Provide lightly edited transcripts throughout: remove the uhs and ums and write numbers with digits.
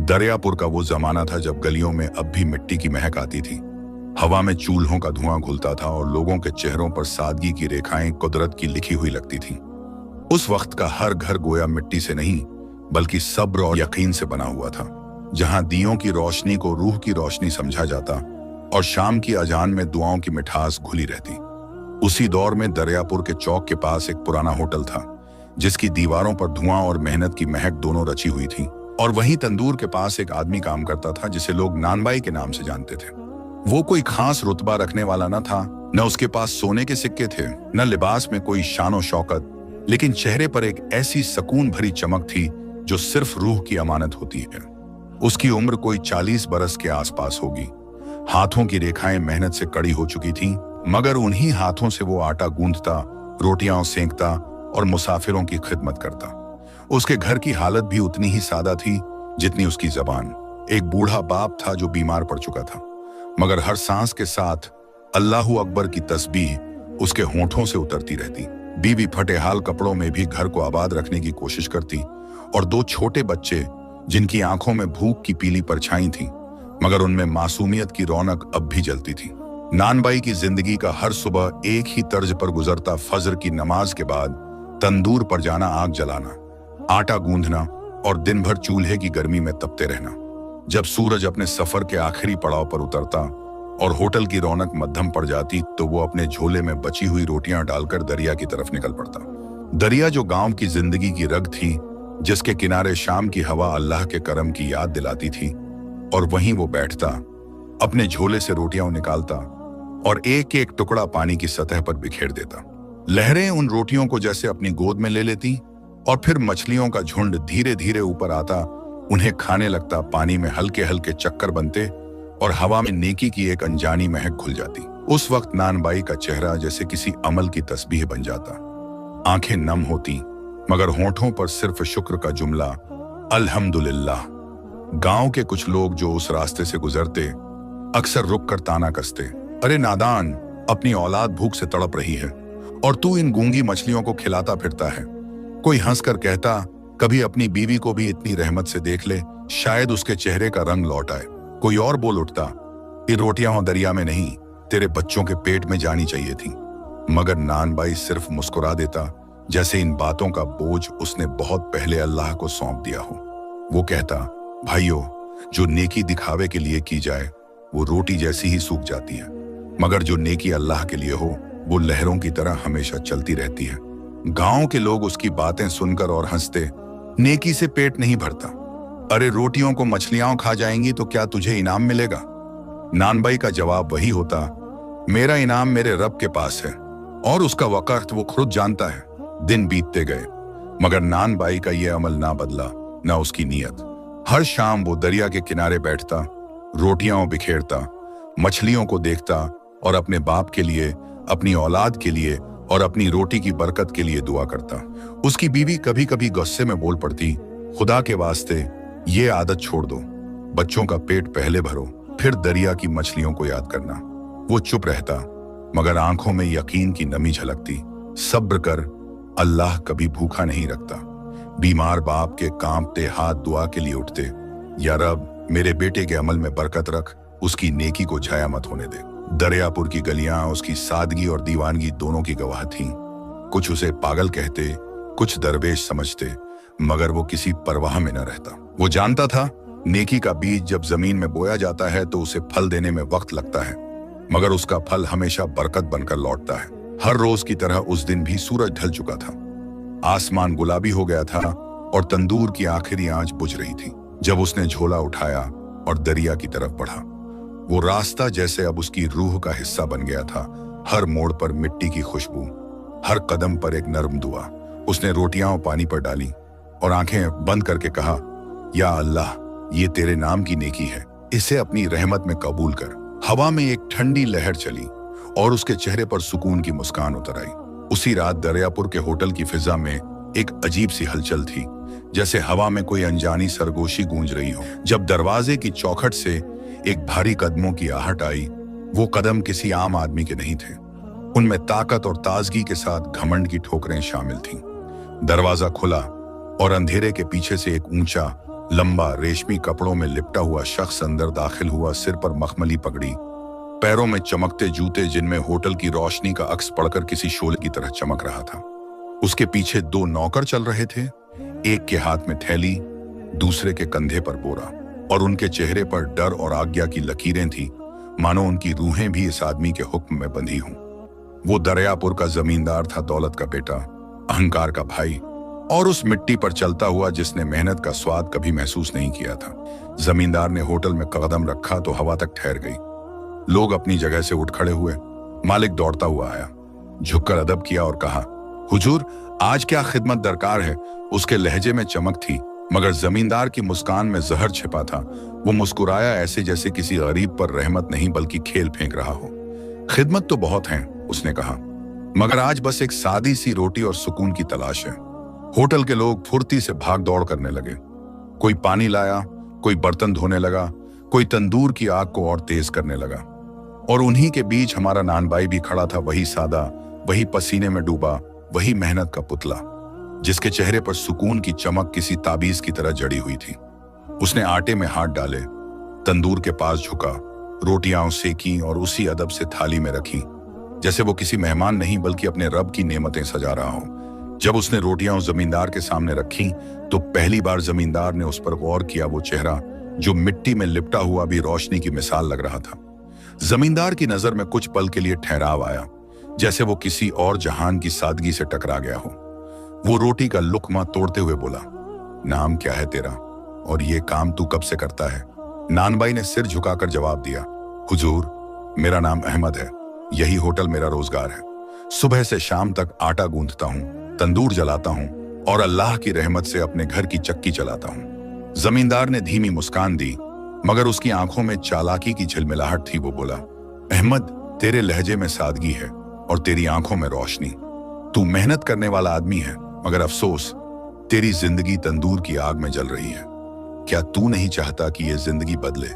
दरियापुर का वो जमाना था जब गलियों में अब भी मिट्टी की महक आती थी। हवा में चूल्हों का धुआं घुलता था और लोगों के चेहरों पर सादगी की रेखाएं कुदरत की लिखी हुई लगती थीं। उस वक्त का हर घर गोया मिट्टी से नहीं बल्कि सब्र और यकीन से बना हुआ था, जहां दियों की रोशनी को रूह की रोशनी समझा जाता और शाम की अजान में दुआओं की मिठास घुली रहती। उसी दौर में दरियापुर के चौक के पास एक पुराना होटल था, जिसकी दीवारों पर धुआं और मेहनत की महक दोनों रची हुई थी। और वहीं तंदूर के पास एक आदमी काम करता था जिसे लोग नानबाई के नाम से जानते थे। वो कोई खास रुतबा रखने वाला न था, न उसके पास सोने के सिक्के थे, न लिबास में कोई शानो शौकत, लेकिन चेहरे पर एक ऐसी सुकून भरी चमक थी जो सिर्फ रूह की अमानत होती है। उसकी उम्र कोई 40 बरस के आसपास होगी। हाथों की रेखाएं मेहनत से कड़ी हो चुकी थीं, मगर उन्हीं हाथों से वो आटा गूंथता, रोटियां सेंकता और मुसाफिरों की खिदमत करता। उसके घर की हालत भी उतनी ही सादा थी जितनी उसकी जबान। एक बूढ़ा बाप था जो बीमार पड़ चुका था, मगर हर सांस के साथ अल्लाहू अकबर की तस्बीह उसके होंठों से उतरती रहती। बीवी फटे हाल कपड़ों में भी घर को आबाद रखने की कोशिश करती और 2 छोटे बच्चे जिनकी आंखों में भूख की पीली परछाई थी, मगर उनमें मासूमियत की रौनक अब भी जलती थी। नानबाई की जिंदगी का हर सुबह एक ही तर्ज पर गुजरता। फजर की नमाज के बाद तंदूर पर जाना, आग जलाना, आटा गूंथना और दिन भर चूल्हे की गर्मी में तपते रहना। जब सूरज अपने सफर के आखिरी पड़ाव पर उतरता और होटल की रौनक मध्यम पड़ जाती, तो वो अपने झोले में बची हुई रोटियां डालकर दरिया की तरफ निकल पड़ता। दरिया जो गांव की जिंदगी की रग थी, जिसके किनारे शाम की हवा अल्लाह के करम की याद दिलाती थी, और वहीं वो बैठता, अपने झोले से रोटियां निकालता और एक एक टुकड़ा पानी की सतह पर बिखेर देता। लहरें उन रोटियों को जैसे अपनी गोद में ले लेती और फिर मछलियों का झुंड धीरे धीरे ऊपर आता, उन्हें खाने लगता। पानी में हल्के हल्के चक्कर बनते और हवा में नेकी की एक अनजानी महक घुल जाती। उस वक्त नानबाई का चेहरा जैसे किसी अमल की तस्बीह बन जाता। आंखें नम होती, मगर होंठों पर सिर्फ शुक्र का जुमला, अल्हम्दुलिल्लाह। गांव के कुछ लोग जो उस रास्ते से गुजरते अक्सर रुक कर ताना कसते, अरे नादान, अपनी औलाद भूख से तड़प रही है और तू इन गूंगी मछलियों को खिलाता फिरता है। कोई हंसकर कहता, कभी अपनी बीवी को भी इतनी रहमत से देख ले, शायद उसके चेहरे का रंग लौट आए। कोई और बोल उठता, ये रोटियां हो दरिया में नहीं, तेरे बच्चों के पेट में जानी चाहिए थी। मगर नानबाई सिर्फ मुस्कुरा देता, जैसे इन बातों का बोझ उसने बहुत पहले अल्लाह को सौंप दिया हो। वो कहता, भाइयों, जो नेकी दिखावे के लिए की जाए वो रोटी जैसी ही सूख जाती है, मगर जो नेकी अल्लाह के लिए हो वो लहरों की तरह हमेशा चलती रहती है। गांव के लोग उसकी बातें सुनकर और हंसते, नेकी से पेट नहीं भरता, अरे रोटियों को मछलियां खा जाएंगी तो क्या तुझे इनाम मिलेगा? नानबाई का जवाब वही होता, मेरा इनाम मेरे रब के पास है और उसका वक़्त वो खुद जानता है। दिन बीतते गए, मगर नानबाई का ये अमल ना बदला, ना उसकी नीयत। हर शाम वो दरिया के किनारे बैठता, रोटियां बिखेरता, मछलियों को देखता और अपने बाप के लिए, अपनी औलाद के लिए और अपनी रोटी की बरकत के लिए दुआ करता। उसकी बीवी कभी कभी गुस्से में बोल पड़ती, खुदा के वास्ते ये आदत छोड़ दो, बच्चों का पेट पहले भरो, फिर दरिया की मछलियों को याद करना। वो चुप रहता, मगर आंखों में यकीन की नमी झलकती। सब्र कर, अल्लाह कभी भूखा नहीं रखता। बीमार बाप के कांपते हाथ दुआ के लिए उठते, या रब, मेरे बेटे के अमल में बरकत रख, उसकी नेकी को छाया मत होने दे। दरियापुर की गलियां उसकी सादगी और दीवानगी दोनों की गवाह थीं। कुछ उसे पागल कहते, कुछ दरवेश समझते, मगर वो किसी परवाह में न रहता। वो जानता था, नेकी का बीज जब जमीन में बोया जाता है तो उसे फल देने में वक्त लगता है, मगर उसका फल हमेशा बरकत बनकर लौटता है। हर रोज की तरह उस दिन भी सूरज ढल चुका था, आसमान गुलाबी हो गया था और तंदूर की आखिरी आंच बुझ रही थी जब उसने झोला उठाया और दरिया की तरफ बढ़ा। वो रास्ता जैसे अब उसकी रूह का हिस्सा बन गया था। हर मोड़ पर मिट्टी की खुशबू, हर कदम पर एक नर्म दुआ। उसने रोटियां पानी पर डाली और आंखें बंद करके कहा, या अल्लाह, ये तेरे नाम की नेकी है, इसे अपनी रहमत में कबूल कर। हवा में एक ठंडी लहर चली और उसके चेहरे पर सुकून की मुस्कान उतर आई। उसी रात दरियापुर के होटल की फिजा में एक अजीब सी हलचल थी, जैसे हवा में कोई अनजानी सरगोशी गूंज रही हो। जब दरवाजे की चौखट से एक भारी कदमों की आहट आई, वो कदम किसी आम आदमी के नहीं थे। उनमें ताकत और ताजगी के साथ घमंड की ठोकरें शामिल थीं। दरवाजा खुला और अंधेरे के पीछे से एक ऊंचा, लंबा रेशमी कपड़ों में लिपटा हुआ शख्स अंदर दाखिल हुआ, सिर पर मखमली पगड़ी, पैरों में चमकते जूते जिनमें होटल की रोशनी का अक्स पड़कर किसी शोले की तरह चमक रहा था। उसके पीछे दो नौकर चल रहे थे, एक के हाथ में थैली, दूसरे के कंधे पर बोरा, और उनके चेहरे पर डर और आज्ञा की लकीरें थी, मानो उनकी रूहें भी इस आदमी के हुक्म में बंधी हों। वो दरियापुर का जमींदार था, दौलत का बेटा, अहंकार का भाई, और उस मिट्टी पर चलता हुआ जिसने मेहनत का स्वाद कभी महसूस नहीं किया था। जमींदार ने होटल में कदम रखा तो हवा तक ठहर गई। लोग अपनी जगह से उठ खड़े हुए। मालिक दौड़ता हुआ आया, झुककर अदब किया और कहा, हुजूर, आज क्या खिदमत दरकार है? उसके लहजे में चमक थी, मगर जमींदार की मुस्कान में जहर छिपा था। वो मुस्कुराया ऐसे जैसे किसी गरीब पर रहमत नहीं बल्कि खेल फेंक रहा हो। खिदमत तो बहुत है, उसने कहा, मगर आज बस एक सादी सी रोटी और सुकून की तलाश है। होटल के लोग फुर्ती से भाग दौड़ करने लगे। कोई पानी लाया, कोई बर्तन धोने लगा, कोई तंदूर की आग को और तेज करने लगा। और उन्हीं के बीच हमारा नानबाई भी खड़ा था, वही सादा, वही पसीने में डूबा, वही मेहनत का पुतला, जिसके चेहरे पर सुकून की चमक किसी ताबीज की तरह जड़ी हुई थी। उसने आटे में हाथ डाले, तंदूर के पास झुका, रोटियां सेकी और उसी अदब से थाली में रखी जैसे वो किसी मेहमान नहीं बल्कि अपने रब की नेमतें सजा रहा हो। जब उसने रोटियां उस जमींदार के सामने रखी तो पहली बार जमींदार ने उस पर गौर किया। वो चेहरा जो मिट्टी में लिपटा हुआ भी रोशनी की मिसाल लग रहा था। जमींदार की नजर में कुछ पल के लिए ठहराव आया, जैसे वो किसी और जहान की सादगी से टकरा गया हो। वो रोटी का लुकमा तोड़ते हुए बोला, नाम क्या है तेरा और ये काम तू कब से करता है? नानबाई ने सिर झुकाकर जवाब दिया, हुजूर, मेरा नाम अहमद है, यही होटल मेरा रोजगार है। सुबह से शाम तक आटा गूंथता हूँ, तंदूर जलाता हूँ और अल्लाह की रहमत से अपने घर की चक्की चलाता हूँ। जमींदार ने धीमी मुस्कान दी, मगर उसकी आंखों में चालाकी की झिलमिलाहट थी। वो बोला, अहमद, तेरे लहजे में सादगी है और तेरी आंखों में रोशनी। तू मेहनत करने वाला आदमी है, मगर अफसोस, तेरी जिंदगी तंदूर की आग में जल रही है। क्या तू नहीं चाहता कि ये जिंदगी बदले?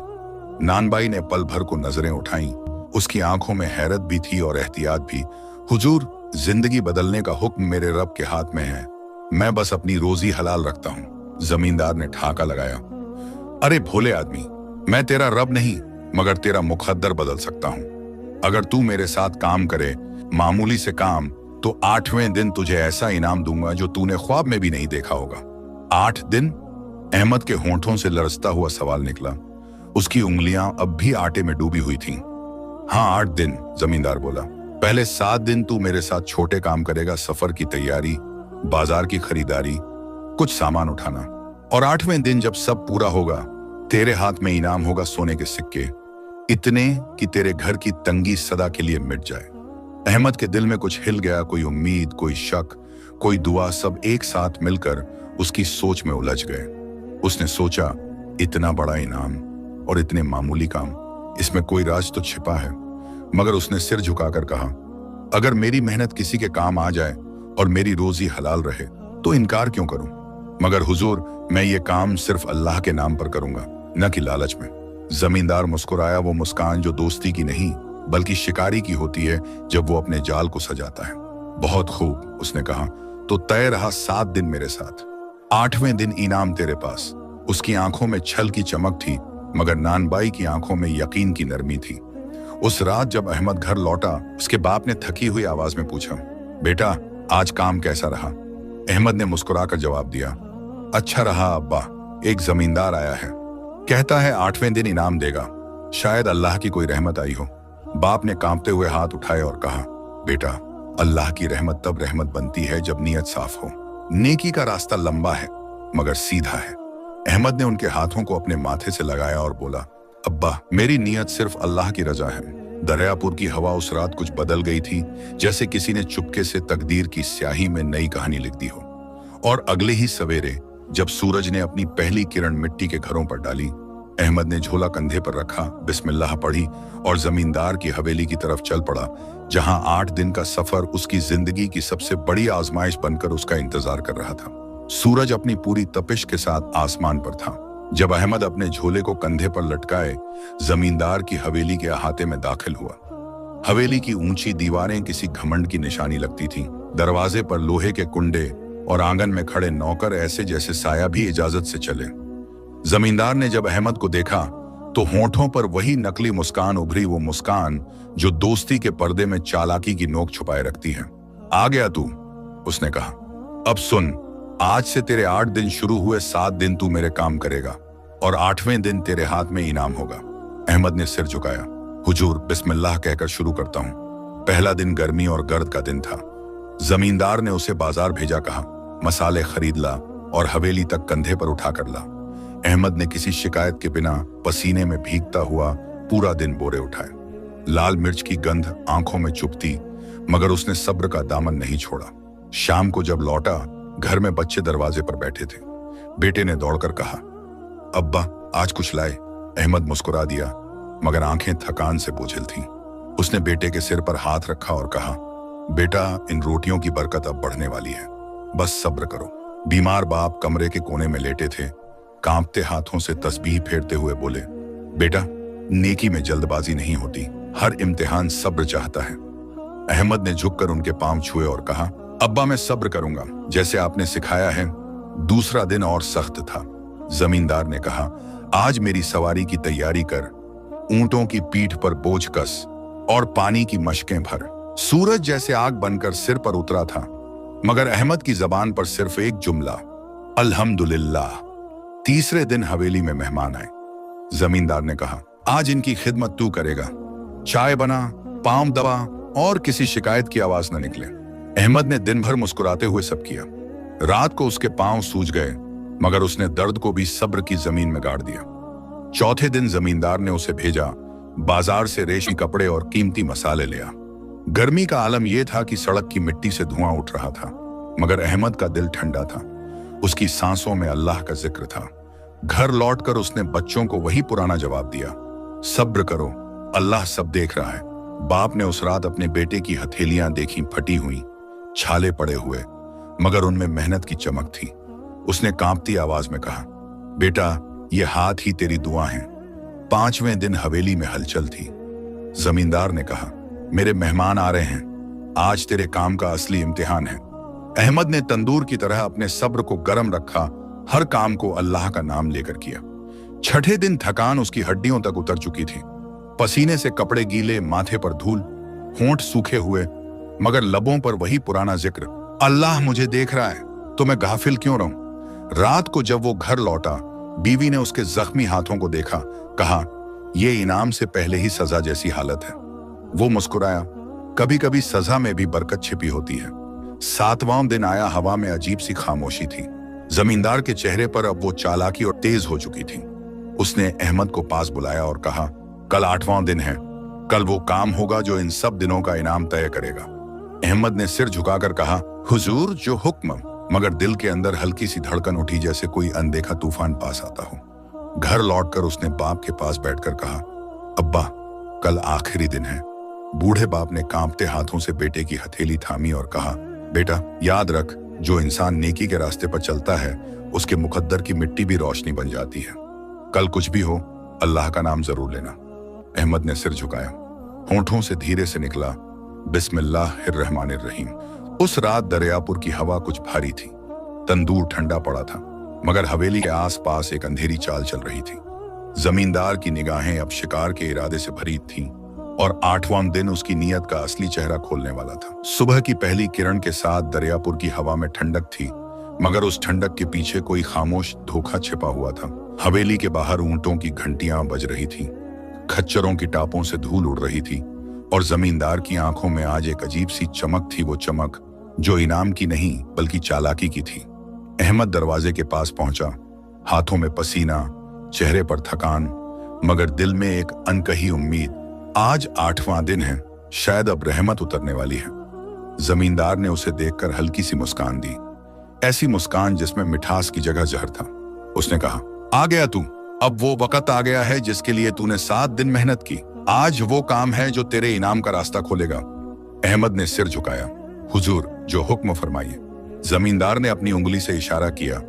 नानबाई ने पल भर को नजरें उठाईं। उसकी आंखों में हैरत भी थी और एहतियात भी। हुजूर, जिंदगी बदलने का हुक्म मेरे रब के हाथ में है, मैं बस अपनी रोजी हलाल रखता हूँ। जमींदार ने ठाका लगाया, अरे भोले आदमी, मैं तेरा रब नहीं मगर तेरा मुकद्दर बदल सकता हूँ। अगर तू मेरे साथ काम करे, मामूली से काम, तो 8वें दिन तुझे ऐसा इनाम दूंगा जो तूने ख्वाब में भी नहीं देखा होगा। 8 दिन? अहमद के होंठों से लरसता हुआ सवाल निकला। उसकी उंगलियां अब भी आटे में डूबी हुई थीं। हाँ, 8 दिन, जमींदार बोला। पहले 7 दिन तू मेरे साथ छोटे काम करेगा, सफर की तैयारी, बाजार की खरीदारी, कुछ सामान उठाना, और 8वें दिन जब सब पूरा होगा, तेरे हाथ में इनाम होगा सोने के सिक्के, इतने कि तेरे घर की तंगी सदा के लिए मिट जाए। अहमद के दिल में कुछ हिल गया, कोई उम्मीद, कोई शक, कोई दुआ, सब एक साथ मिलकर उसकी सोच में उलझ गए। उसने सोचा, इतना बड़ा इनाम और इतने मामूली काम, इसमें कोई राज तो छिपा है। मगर उसने सिर झुकाकर कहा, अगर मेरी मेहनत किसी के काम आ जाए और मेरी रोजी हलाल रहे तो इनकार क्यों करूं? मगर हुजूर, मैं ये काम सिर्फ अल्लाह के नाम पर करूंगा, न कि लालच में। जमींदार मुस्कुराया, वो मुस्कान जो दोस्ती की नहीं बल्कि शिकारी की होती है जब वो अपने जाल को सजाता है। बहुत खूब, उसने कहा, तो तय रहा 7 दिन मेरे साथ। 8वें दिन इनाम तेरे पास। उसकी आंखों में छल की चमक थी, मगर नानबाई की आंखों में यकीन की नरमी थी। उस रात जब अहमद घर लौटा, उसके बाप ने थकी हुई आवाज में पूछा, बेटा, आज काम कैसा रहा? अहमद ने मुस्कुराकर जवाब दिया, अच्छा रहा अब्बा, एक जमींदार आया है, कहता है 8वें दिन इनाम देगा, शायद अल्लाह की कोई रहमत आई हो। बाप ने कांपते हुए हाथ उठाए और कहा, बेटा, अल्लाह की रहमत तब रहमत बनती है जब नीयत साफ हो। नेकी का रास्ता लंबा है मगर सीधा है। अहमद ने उनके हाथों को अपने माथे से लगाया और बोला, अब्बा, मेरी नीयत सिर्फ अल्लाह की रजा है। दरियापुर की हवा उस रात कुछ बदल गई थी, जैसे किसी ने चुपके से तकदीर की स्याही में नई कहानी लिख दी हो। और अगले ही सवेरे जब सूरज ने अपनी पहली किरण मिट्टी के घरों पर डाली, अहमद ने झोला कंधे पर रखा, बिस्मिल्लाह पढ़ी और जमींदार की हवेली की तरफ चल पड़ा, जहां 8 दिन का सफर उसकी जिंदगी की सबसे बड़ी आजमाइश बनकर उसका इंतजार कर रहा था। सूरज अपनी पूरी तपिश के साथ आसमान पर था जब अहमद अपने झोले को कंधे पर लटकाए जमींदार की हवेली के अहाते में दाखिल हुआ। हवेली की ऊंची दीवारें किसी घमंड की निशानी लगती थीं। दरवाजे पर लोहे के कुंडे और आंगन में खड़े नौकर ऐसे जैसे साया भी इजाजत से चले। जमींदार ने जब अहमद को देखा तो होंठों पर वही नकली मुस्कान उभरी, वो मुस्कान जो दोस्ती के पर्दे में चालाकी की नोक छुपाए रखती है। आ गया तू, उसने कहा। अब सुन, आज से तेरे 8 दिन शुरू हुए, 7 दिन तू मेरे काम करेगा और 8वें दिन तेरे हाथ में इनाम होगा। अहमद ने सिर झुकाया। हुजूर, बिस्मिल्लाह कहकर शुरू करता हूं। पहला दिन गर्मी और गर्द का दिन था। जमींदार ने उसे बाजार भेजा, कहा मसाले खरीद ला और हवेली तक कंधे पर उठा कर ला। अहमद ने किसी शिकायत के बिना पसीने में भीगता हुआ पूरा दिन बोरे उठाए। लाल मिर्च की गंध आंखों में चुभती, मगर उसने सब्र का दामन नहीं छोड़ा। शाम को जब लौटा, घर में बच्चे दरवाजे पर बैठे थे। बेटे ने दौड़कर कहा, अब्बा आज कुछ लाए। अहमद मुस्कुरा दिया, मगर आंखें थकान से बोझिल थीं। उसने बेटे के सिर पर हाथ रखा और कहा, बेटा, इन रोटियों की बरकत अब बढ़ने वाली है, बस सब्र करो। बीमार बाप कमरे के कोने में लेटे थे। कांपते हाथों से तस्बीह फेरते हुए बोले, बेटा, नेकी में जल्दबाजी नहीं होती, हर इम्तिहान सब्र चाहता है। अहमद ने झुककर उनके पांव छुए और कहा, अब्बा मैं सब्र करूंगा, जैसे आपने सिखाया है। दूसरा दिन और सख्त था। जमींदार ने कहा, आज मेरी सवारी की तैयारी कर, ऊंटों की पीठ पर बोझ कस और पानी की मशकें भर। सूरज जैसे आग बनकर सिर पर उतरा था, मगर अहमद की जबान पर सिर्फ एक जुमला, अल्हम्दुलिल्लाह। तीसरे दिन हवेली में मेहमान आए। जमींदार ने कहा, आज इनकी खिदमत तू करेगा। चाय बना, पांव दबा और किसी शिकायत की आवाज न निकले। अहमद ने दिन भर मुस्कुराते हुए सब किया। रात को उसके पांव सूज गए, मगर उसने दर्द को भी सब्र की जमीन में गाड़ दिया। चौथे दिन जमींदार ने उसे भेजा, बाजार से रेशमी कपड़े और कीमती मसाले लिया। गर्मी का आलम यह था कि सड़क की मिट्टी से धुआं उठ रहा था, मगर अहमद का दिल ठंडा था। उसकी सांसों में अल्लाह का जिक्र था। घर लौटकर उसने बच्चों को वही पुराना जवाब दिया, सब्र करो, अल्लाह सब देख रहा है। बाप ने उस रात अपने बेटे की हथेलियां देखी, फटी हुई, छाले पड़े हुए, मगर उनमें मेहनत की चमक थी। उसने कांपती आवाज में कहा, बेटा, ये हाथ ही तेरी दुआ हैं। 5वें दिन हवेली में हलचल थी। जमींदार ने कहा, मेरे मेहमान आ रहे हैं, आज तेरे काम का असली इम्तिहान है। अहमद ने तंदूर की तरह अपने सब्र को गर्म रखा, हर काम को अल्लाह का नाम लेकर किया। छठे दिन थकान उसकी हड्डियों तक उतर चुकी थी। पसीने से कपड़े गीले, माथे पर धूल, होंठ सूखे हुए, मगर लबों पर वही पुराना जिक्र, अल्लाह मुझे देख रहा है, तो मैं गाफिल क्यों रहूं। रात को जब वो घर लौटा, बीवी ने उसके जख्मी हाथों को देखा, कहा, यह इनाम से पहले ही सजा जैसी हालत है। वो मुस्कुराया, कभी कभी सजा में भी बरकत छिपी होती है। 7वां दिन आया, हवा में अजीब सी खामोशी थी। जमींदार के चेहरे पर अब वो चालाकी और तेज हो चुकी थी। उसने अहमद को पास बुलाया और कहा, कल 8वां दिन है, कल वो काम होगा जो इन सब दिनों का इनाम तय करेगा। अहमद ने सिर झुकाकर कहा, हुजूर, जो हुक्म, मगर दिल के अंदर हल्की सी धड़कन उठी, जैसे कोई अनदेखा तूफान पास आता हो। घर लौटकर उसने बाप के पास बैठकर कहा, अब्बा, कल आखिरी दिन है। बूढ़े बाप ने कांपते हाथों से बेटे की हथेली थामी और कहा, बेटा, याद रख, जो इंसान नेकी के रास्ते पर चलता है, उसके मुकद्दर की मिट्टी भी रोशनी बन जाती है। कल कुछ भी हो, अल्लाह का नाम जरूर लेना। अहमद ने सिर झुकाया। होंठों से धीरे से निकला, बिस्मिल्लाहिर्रहमानिर्रहीम। उस रात दरियापुर की हवा कुछ भारी थी। तंदूर ठंडा पड़ा था, मगर हवेली के आसपास एक अंधेरी चाल चल रही थी। जमींदार की निगाहें अब शिकार के इरादे से भरी थीं और 8वां दिन उसकी नीयत का असली चेहरा खोलने वाला था। सुबह की पहली किरण के साथ दरियापुर की हवा में ठंडक थी, मगर उस ठंडक के पीछे कोई खामोश धोखा छिपा हुआ था। हवेली के बाहर ऊंटों की घंटियां बज रही थीं, खच्चरों की टापों से धूल उड़ रही थी और जमींदार की आंखों में आज एक अजीब सी चमक थी, वो चमक जो इनाम की नहीं बल्कि चालाकी की थी। अहमद दरवाजे के पास पहुंचा, हाथों में पसीना, चेहरे पर थकान, मगर दिल में एक अनकही उम्मीद। आज 8वां दिन है, शायद अब रहमत उतरने वाली है। जमींदार ने उसे देखकर हल्की सी मुस्कान दी, ऐसी मुस्कान जिसमें मिठास की जगह जहर था। उसने कहा, आ गया तू, अब वो वक्त आ गया है जिसके लिए तूने 7 दिन मेहनत की। आज वो काम है जो तेरे इनाम का रास्ता खोलेगा। अहमद ने सिर झुकाया, हुजूर, जो हुक्म फरमाइए। जमींदार ने अपनी उंगली से इशारा किया।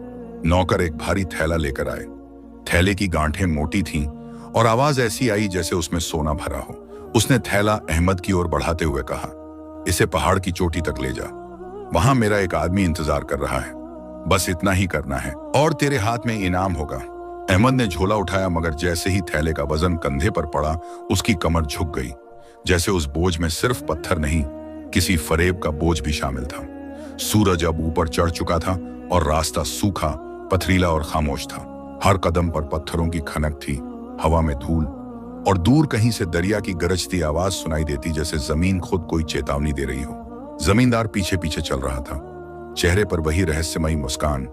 नौकर एक भारी थैला लेकर आए। थैले की गांठें मोटी थीं और आवाज ऐसी आई जैसे उसमें सोना भरा हो। उसने थैला अहमद की ओर बढ़ाते हुए कहा, इसे पहाड़ की चोटी तक ले जा, वहां मेरा एक आदमी इंतजार कर रहा है। बस इतना ही करना है और तेरे हाथ में इनाम होगा। अहमद ने झोला उठाया, मगर जैसे ही थैले का वजन कंधे पर पड़ा, उसकी कमर झुक गई, जैसे उस बोझ में सिर्फ पत्थर नहीं, किसी फरेब का बोझ भी शामिल था। सूरज अब ऊपर चढ़ चुका था और रास्ता सूखा, पथरीला और खामोश था। हर कदम पर पत्थरों की खनक थी, हवा में धूल, और दूर कहीं से दरिया की गरजती आवाज सुनाई देती, जैसे जमीन खुद कोई चेतावनी दे रही हो। जमींदार पीछे पीछे चल रहा था, चेहरे पर वही रहस्यमयी मुस्कान,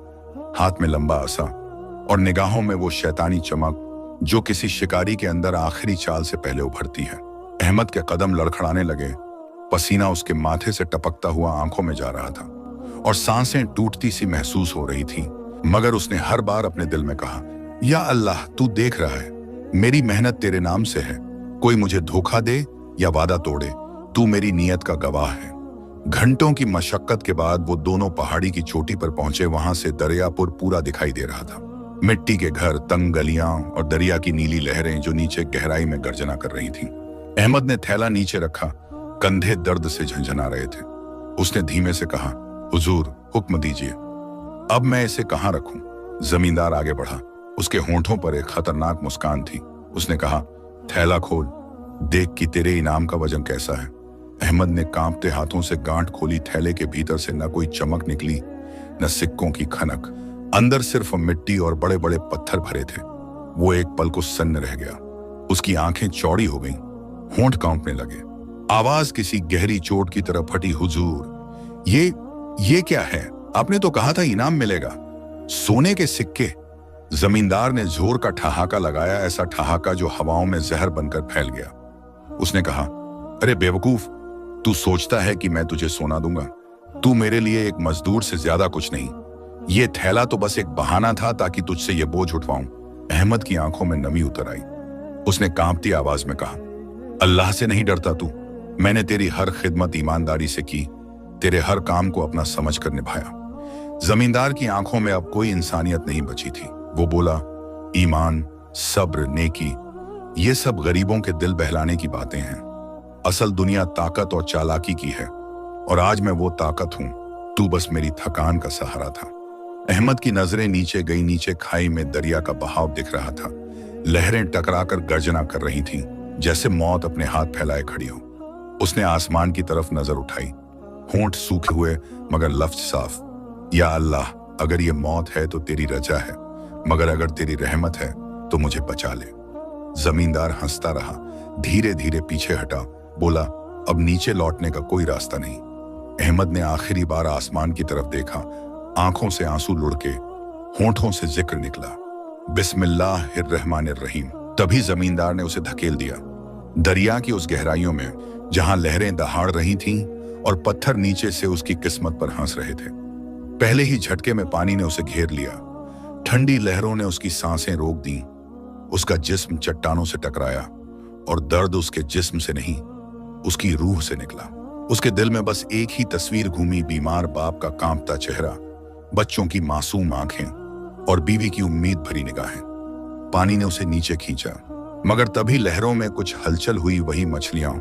हाथ में लंबा असा और निगाहों में वो शैतानी चमक जो किसी शिकारी के अंदर आखिरी चाल से पहले उभरती है। अहमद के कदम लड़खड़ाने लगे, पसीना उसके माथे से टपकता हुआ आंखों में जा रहा था और सांसें टूटती सी महसूस हो रही थी। मगर उसने हर बार अपने दिल में कहा, या अल्लाह, तू देख रहा है, मेरी मेहनत तेरे नाम से है, कोई मुझे धोखा दे या वादा तोड़े, तू मेरी नीयत का गवाह है। घंटों की मशक्कत के बाद वो दोनों पहाड़ी की चोटी पर पहुंचे। वहां से दरियापुर पूरा दिखाई दे रहा था, मिट्टी के घर, तंग गलियां और दरिया की नीली लहरें जो नीचे गहराई में गर्जना कर रही थीं। अहमद ने थैला नीचे रखा, कंधे दर्द से झंझना रहे थे। उसने धीमे से कहा, हुजूर, हुक्म दीजिए, अब मैं इसे कहाँ रखूं? जमींदार आगे बढ़ा, उसके होंठों पर एक खतरनाक मुस्कान थी। उसने कहा, थैला खोल, देख कि तेरे इनाम का वजन कैसा है। अहमद ने कांपते हाथों से गांठ खोली। थैले के भीतर से न कोई चमक निकली, न सिक्कों की खनक, अंदर सिर्फ मिट्टी और बड़े बड़े पत्थर भरे थे। वो एक पल को सन्न रह गया, उसकी आंखें चौड़ी हो गईं, होंठ कांपने लगे। आवाज किसी गहरी चोट की तरह फटी, हुजूर, ये क्या है? आपने तो कहा था इनाम मिलेगा। सोने के सिक्के। जमींदार ने जोर का ठहाका लगाया, ऐसा ठहाका जो हवाओं में जहर बनकर फैल गया। उसने कहा, अरे बेवकूफ, तू सोचता है कि मैं तुझे सोना दूंगा? तू मेरे लिए एक मजदूर से ज्यादा कुछ नहीं। ये थैला तो बस एक बहाना था ताकि तुझसे ये बोझ उठवाऊं। अहमद की आंखों में नमी उतर आई। उसने कांपती आवाज में कहा, अल्लाह से नहीं डरता तू? मैंने तेरी हर खिदमत ईमानदारी से की, तेरे हर काम को अपना समझ कर निभाया। जमींदार की आंखों में अब कोई इंसानियत नहीं बची थी। वो बोला, ईमान, सब्र, नेकी, ये सब गरीबों के दिल बहलाने की बातें हैं। असल दुनिया ताकत और चालाकी की है, और आज मैं वो ताकत हूं, तू बस मेरी थकान का सहारा था। अहमद की नजरें नीचे गई। नीचे खाई में दरिया का बहाव दिख रहा था, लहरें टकराकर गर्जना कर रही थीं, जैसे मौत अपने हाथ फैलाए खड़ी हो। उसने आसमान की तरफ नजर उठाई, होंठ सूखे हुए मगर लफ्ज साफ, या अल्लाह, अगर ये मौत है तो तेरी रजा है, मगर अगर तेरी रहमत है तो मुझे बचा ले। जमींदार हंसता रहा, धीरे धीरे पीछे हटा, बोला, अब नीचे लौटने का कोई रास्ता नहीं। अहमद ने आखिरी बार आसमान की तरफ देखा, आंखों से आंसू लुढ़के, होंठों से जिक्र निकला, बिस्मिल्लाहिर्रहमानिर्रहीम। तभी जमींदार ने उसे धकेल दिया, दरिया की उस गहराइयों में जहां लहरें दहाड़ रही थीं और पत्थर नीचे से उसकी किस्मत पर हंस रहे थे। पहले ही झटके में पानी ने उसे घेर लिया, ठंडी लहरों ने उसकी सांसें रोक दी। उसका जिस्म चट्टानों से टकराया और दर्द उसके जिस्म से नहीं, उसकी रूह से निकला। उसके दिल में बस एक ही तस्वीर घूमी, बीमार बाप का कांपता चेहरा, बच्चों की मासूम आंखें और बीवी की उम्मीद भरी निगाहें। पानी ने उसे नीचे खींचा, मगर तभी लहरों में कुछ हलचल हुई। वही मछलियां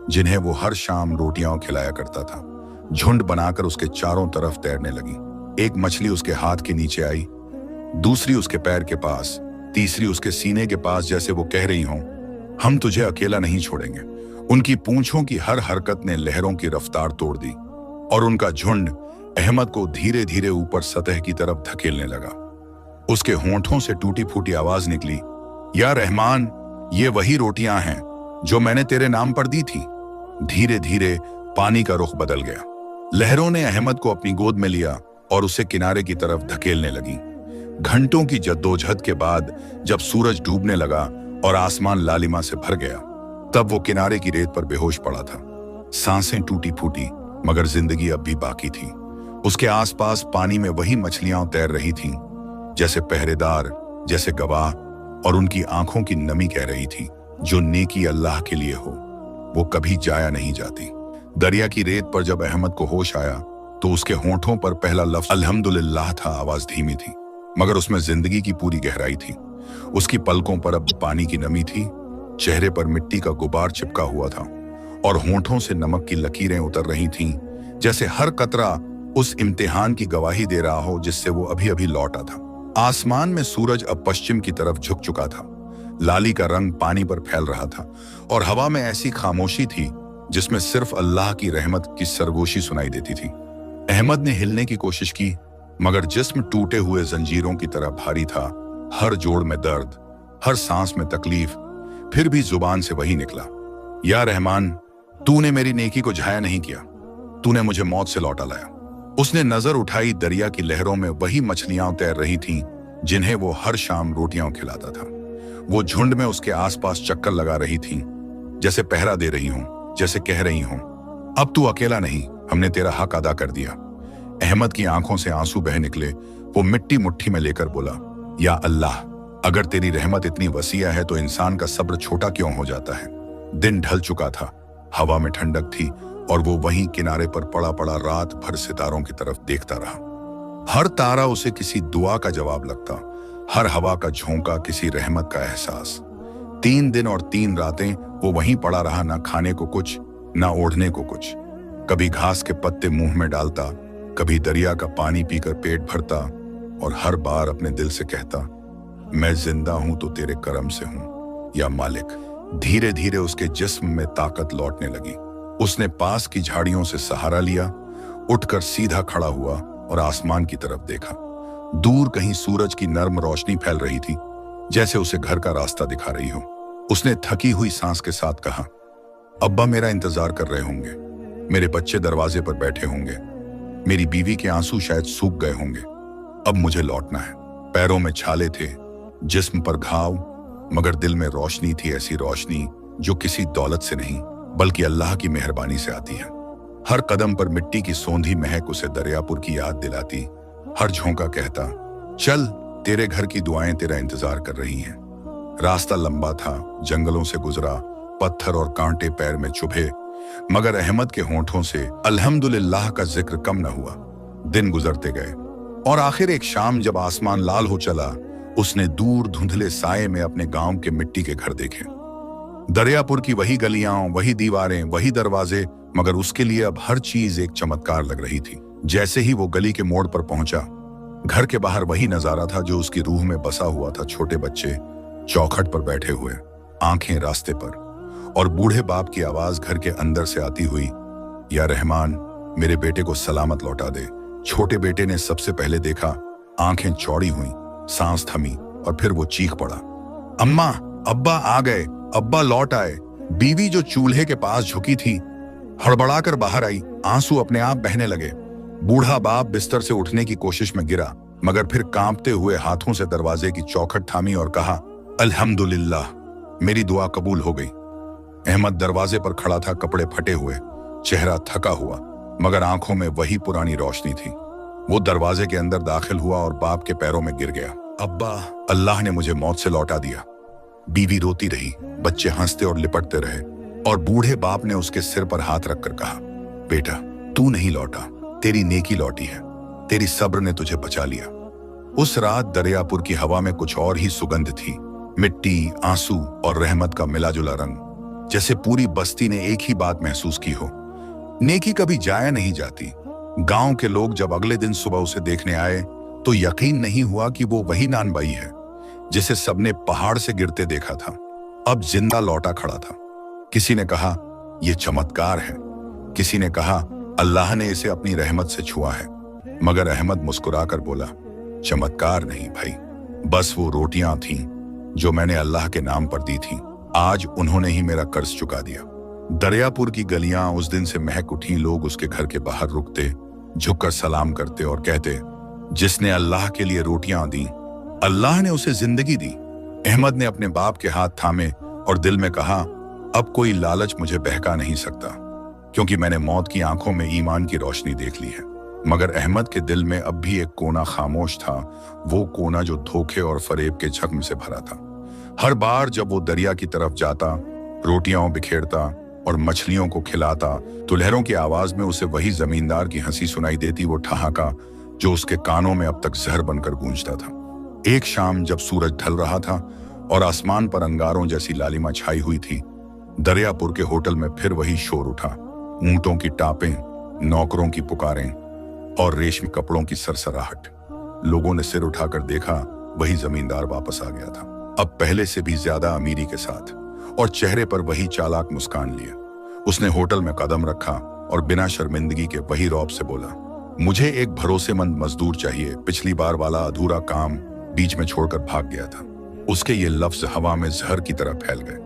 जिन्हें वो हर शाम रोटियां खिलाया करता था, झुंड बनाकर उसके चारों तरफ तैरने लगी। एक मछली उसके हाथ के नीचे आई, दूसरी उसके पैर के पास, तीसरी उसके सीने के पास, जैसे वो कह रही हों, हम तुझे अकेला नहीं छोड़ेंगे। उनकी पूंछों की हर हरकत ने लहरों की रफ्तार तोड़ दी और उनका झुंड अहमद को धीरे धीरे ऊपर सतह की तरफ धकेलने लगा। उसके होंठों से टूटी फूटी आवाज निकली, या रहमान, ये वही रोटियां हैं जो मैंने तेरे नाम पर दी थी। धीरे धीरे पानी का रुख बदल गया। लहरों ने अहमद को अपनी गोद में लिया और उसे किनारे की तरफ धकेलने लगी। घंटों की जद्दोजहद के बाद जब सूरज डूबने लगा और आसमान लालिमा से भर गया, तब वो किनारे की रेत पर बेहोश पड़ा था। सांसें टूटी फूटी, मगर जिंदगी अब भी बाकी थी। उसके आसपास पानी में वही मछलियां तैर रही थीं, जैसे पहरेदार, जैसे गवाह, और उनकी आंखों की नमी कह रही थी, जो नेकी अल्लाह के लिए हो वो कभी जाया नहीं जाती। दरिया की रेत पर जब अहमद को होश आया तो उसके होंठों पर पहला लफ्ज अल्हम्दुलिल्लाह था। आवाज धीमी थी, मगर उसमें जिंदगी की पूरी गहराई थी। उसकी पलकों पर अब पानी की नमी थी, चेहरे पर मिट्टी का गुबार चिपका हुआ था और होंठों से नमक की लकीरें उतर रही थीं, जैसे हर कतरा उस इम्तिहान की गवाही दे रहा हो जिससे वो अभी अभी लौटा था। आसमान में सूरज अब पश्चिम की तरफ झुक चुका था। लाली का रंग पानी पर फैल रहा था और हवा में ऐसी खामोशी थी जिसमें सिर्फ अल्लाह की रहमत की सरगोशी सुनाई देती थी। अहमद ने हिलने की कोशिश की, मगर जिस्म टूटे हुए जंजीरों की तरह भारी था। हर जोड़ में दर्द, हर सांस में तकलीफ। फिर भी जुबान से वही निकला, या रहमान, तूने मेरी नेकी को झाया नहीं किया, तूने मुझे मौत से लौटा लाया। उसने नजर उठाई, दरिया की लहरों में वही मछलियां तैर रही थीं जिन्हें वो हर शाम रोटियां खिलाता था। वो झुंड में उसके आसपास चक्कर लगा रही थीं, जैसे पहरा दे रही हों, जैसे कह रही हों, अब तू अकेला नहीं, हमने तेरा हक अदा कर दिया। अहमद की आंखों से आंसू बह निकले। वो मिट्टी मुट्ठी में लेकर बोला, या अल्लाह, अगर तेरी रहमत इतनी वसीया है तो इंसान का सब्र छोटा क्यों हो जाता है। दिन ढल चुका था, हवा में ठंडक थी और वो वहीं किनारे पर पड़ा पड़ा रात भर सितारों की तरफ देखता रहा। हर तारा उसे किसी दुआ का जवाब लगता, हर हवा का झोंका किसी रहमत का एहसास। 3 दिन और 3 रातें वो वहीं पड़ा रहा, ना खाने को कुछ, ना ओढ़ने को कुछ। कभी घास के पत्ते मुंह में डालता, कभी दरिया का पानी पीकर पेट भरता और हर बार अपने दिल से कहता, मैं जिंदा हूं तो तेरे करम से हूं, या मालिक। धीरे धीरे उसके जिस्म में ताकत लौटने लगी। उसने पास की झाड़ियों से सहारा लिया, उठकर सीधा खड़ा हुआ और आसमान की तरफ देखा। दूर कहीं सूरज की नर्म रोशनी फैल रही थी, जैसे उसे घर का रास्ता दिखा रही हो। उसने थकी हुई सांस के साथ कहा, अब्बा मेरा इंतजार कर रहे होंगे, मेरे बच्चे दरवाजे पर बैठे होंगे, मेरी बीवी के आंसू शायद सूख गए होंगे। अब मुझे लौटना है। पैरों में छाले थे, जिस्म पर घाव, मगर दिल में रोशनी थी, ऐसी रोशनी जो किसी दौलत से नहीं बल्कि अल्लाह की मेहरबानी से आती है। हर कदम पर मिट्टी की सौंधी महक उसे दरियापुर की याद दिलाती। हर झोंका कहता, चल, तेरे घर की दुआएं तेरा इंतजार कर रही हैं। रास्ता लंबा था, जंगलों से गुजरा, पत्थर और कांटे पैर में चुभे, मगर अहमद के होंठों से अल्हम्दुलिल्लाह का जिक्र कम न हुआ। दिन गुजरते गए और आखिर एक शाम जब आसमान लाल हो चला, उसने दूर धुंधले साये में अपने गांव के मिट्टी के घर देखे। दरियापुर की वही गलियां, वही दीवारें, वही दरवाजे, मगर उसके लिए अब हर चीज एक चमत्कार लग रही थी। जैसे ही वो गली के मोड़ पर पहुंचा, घर के बाहर वही नजारा था जो उसकी रूह में बसा हुआ था। छोटे बच्चे चौखट पर बैठे हुए, आंखें रास्ते पर, और बूढ़े बाप की आवाज घर के अंदर से आती हुई, या रहमान, मेरे बेटे को सलामत लौटा दे। छोटे बेटे ने सबसे पहले देखा, आंखें चौड़ी हुई, सांस थमी और फिर वो चीख पड़ा, अम्मा, अब्बा आ गए, अब्बा लौट आए। बीवी जो चूल्हे के पास झुकी थी, हड़बड़ाकर बाहर आई, आंसू अपने आप बहने लगे। बूढ़ा बाप बिस्तर से उठने की कोशिश में गिरा, मगर फिर कांपते हुए हाथों से दरवाजे की चौखट थामी और कहा, अल्हम्दुलिल्लाह, मेरी दुआ कबूल हो गई। अहमद दरवाजे पर खड़ा था, कपड़े फटे हुए, चेहरा थका हुआ, मगर आंखों में वही पुरानी रोशनी थी। वो दरवाजे के अंदर दाखिल हुआ और बाप के पैरों में गिर गया। अब्बा, अल्लाह ने मुझे मौत से लौटा दिया। बीवी रोती रही, बच्चे हंसते और लिपटते रहे, और बूढ़े बाप ने उसके सिर पर हाथ रखकर कहा, बेटा, तू नहीं लौटा, तेरी नेकी लौटी है, तेरी सब्र ने तुझे बचा लिया। उस रात दरियापुर की हवा में कुछ और ही सुगंध थी, मिट्टी, आंसू और रहमत का मिला जुला रंग। जैसे पूरी बस्ती ने एक ही बात महसूस की हो, नेकी कभी जाया नहीं जाती। गांव के लोग जब अगले दिन सुबह उसे देखने आए तो यकीन नहीं हुआ कि वो वही नानबाई है जिसे सबने पहाड़ से गिरते देखा था, अब जिंदा लौटा खड़ा था। किसी ने कहा, यह चमत्कार है, किसी ने कहा, अल्लाह ने इसे अपनी रहमत से छुआ है। मगर अहमद मुस्कुराकर बोला, चमत्कार नहीं भाई, बस वो रोटियां थीं जो मैंने अल्लाह के नाम पर दी थीं। आज उन्होंने ही मेरा कर्ज चुका दिया। दरियापुर की गलियां उस दिन से महक उठी। लोग उसके घर के बाहर रुकते, झुककर सलाम करते और कहते, जिसने अल्लाह के लिए रोटियां दी, अल्लाह ने उसे जिंदगी दी। अहमद ने अपने बाप के हाथ थामे और दिल में कहा, अब कोई लालच मुझे बहका नहीं सकता, क्योंकि मैंने मौत की आंखों में ईमान की रोशनी देख ली है। मगर अहमद के दिल में अब भी एक कोना खामोश था, वो कोना जो धोखे और फरेब के जख्म से भरा था। हर बार जब वो दरिया की तरफ जाता, रोटियां बिखेरता और मछलियों को खिलाता, तो लहरों की आवाज में उसे वही जमींदार की हंसी सुनाई देती, वो ठहाका जो उसके कानों में अब तक जहर बनकर गूंजता था। एक शाम जब सूरज ढल रहा था और आसमान पर अंगारों जैसी लालिमा छाई हुई थी, दरियापुर के होटल में फिर वही शोर उठा। ऊंटों की टापें, नौकरों की पुकारें और रेशमी कपड़ों की सरसराहट। लोगों ने सिर उठाकर देखा, वही जमींदार वापस आ गया था, अब पहले से भी ज्यादा अमीरी के साथ, और चेहरे पर वही चालाक मुस्कान लिए। उसने होटल में कदम रखा और बिना शर्मिंदगी के वही रौब से बोला, मुझे एक भरोसेमंद मजदूर चाहिए। पिछली बार वाला अधूरा काम बीच में छोड़कर भाग गया था। उसके ये लफ्ज हवा में जहर की तरह फैल गए।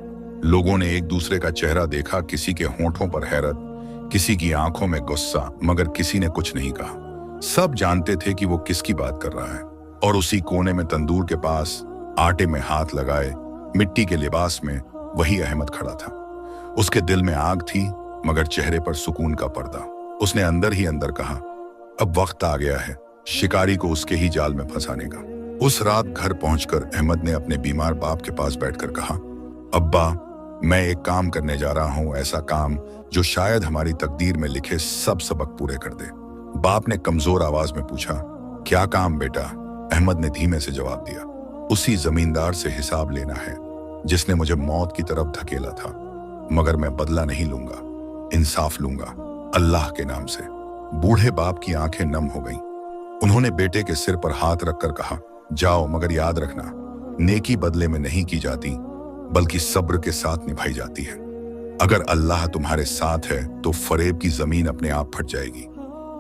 लोगों ने एक दूसरे का चेहरा देखा, किसी के होंठों पर हैरत, किसी की आंखों में गुस्सा, मगर किसी ने कुछ नहीं कहा। सब जानते थे कि वो किसकी बात कर रहा है। और उसी कोने में तंदूर के पास आटे में हाथ लगाए, मिट्टी के लिबास में वही अहमद खड़ा था। उसके दिल में आग थी, मगर चेहरे पर सुकून का पर्दा। उसने अंदर ही अंदर कहा, अब वक्त आ गया है शिकारी को उसके ही जाल में फंसाने का। उस रात घर पहुंचकर अहमद ने अपने बीमार बाप के पास बैठकर कहा, अब्बा, मैं एक काम करने जा रहा हूं, ऐसा काम जो शायद हमारी तकदीर में लिखे सब सबक पूरे कर दे। बाप ने कमजोर आवाज में पूछा, क्या काम बेटा? अहमद ने धीमे से जवाब दिया, उसी जमींदार से हिसाब लेना है जिसने मुझे मौत की तरफ धकेला था, मगर मैं बदला नहीं लूंगा, इंसाफ लूंगा, अल्लाह के नाम से। बूढ़े बाप की आंखें नम हो गईं। उन्होंने बेटे के सिर पर हाथ रखकर कहा, जाओ, मगर याद रखना, नेकी बदले में नहीं की जाती, बल्कि सब्र के साथ निभाई जाती है। अगर अल्लाह तुम्हारे साथ है तो फरेब की जमीन अपने आप फट जाएगी।